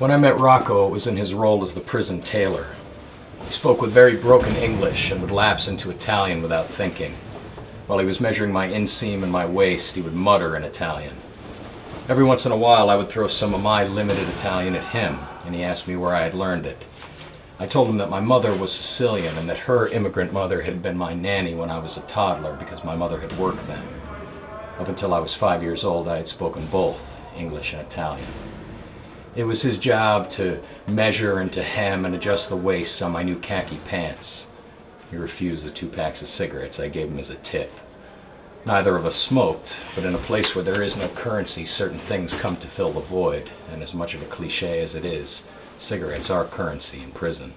When I met Rocco, it was in his role as the prison tailor. He spoke with very broken English and would lapse into Italian without thinking. While he was measuring my inseam and my waist, he would mutter in Italian. Every once in a while, I would throw some of my limited Italian at him, and he asked me where I had learned it. I told him that my mother was Sicilian and that her immigrant mother had been my nanny when I was a toddler because my mother had worked then. Up until I was 5 years old, I had spoken both English and Italian. It was his job to measure and to hem and adjust the waists on my new khaki pants. He refused the 2 packs of cigarettes I gave him as a tip. Neither of us smoked, but in a place where there is no currency, certain things come to fill the void, and as much of a cliche as it is, cigarettes are currency in prison.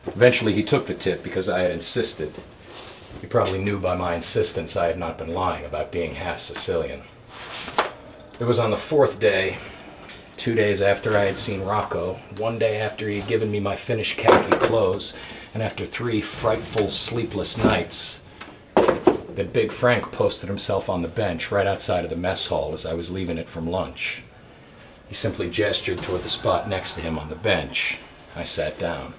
Eventually he took the tip because I had insisted. He probably knew by my insistence I had not been lying about being half Sicilian. It was on the 4th day, 2 days after I had seen Rocco, 1 day after he had given me my finished khaki clothes, and after 3 frightful, sleepless nights, that Big Frank posted himself on the bench right outside of the mess hall as I was leaving it from lunch. He simply gestured toward the spot next to him on the bench. I sat down.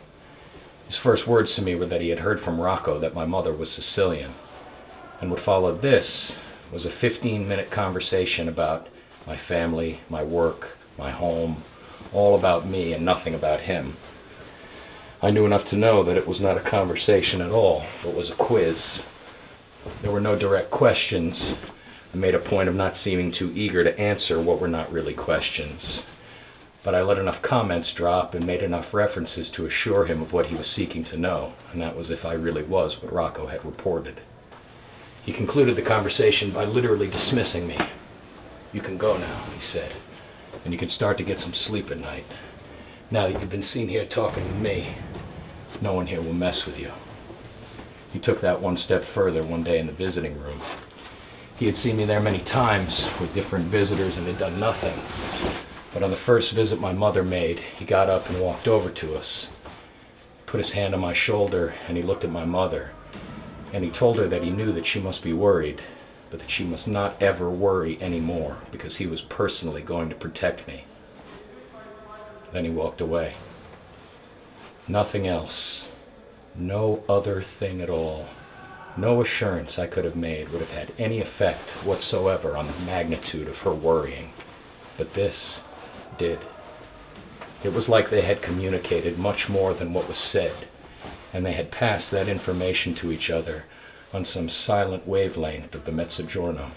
His first words to me were that he had heard from Rocco that my mother was Sicilian. And what followed this was a 15-minute conversation about my family, my work, my home, all about me and nothing about him. I knew enough to know that it was not a conversation at all, but was a quiz. There were no direct questions. I made a point of not seeming too eager to answer what were not really questions. But I let enough comments drop and made enough references to assure him of what he was seeking to know, and that was if I really was what Rocco had reported. He concluded the conversation by literally dismissing me. "You can go now," he said, "and you can start to get some sleep at night. Now that you've been seen here talking with me, no one here will mess with you." He took that one step further one day in the visiting room. He had seen me there many times with different visitors and had done nothing. But on the first visit my mother made, he got up and walked over to us, put his hand on my shoulder, and he looked at my mother. And he told her that he knew that she must be worried, but that she must not ever worry anymore because he was personally going to protect me. Then he walked away. Nothing else. No other thing at all. No assurance I could have made would have had any effect whatsoever on the magnitude of her worrying. But this did. It was like they had communicated much more than what was said, and they had passed that information to each other on some silent wavelength of the Mezzogiorno.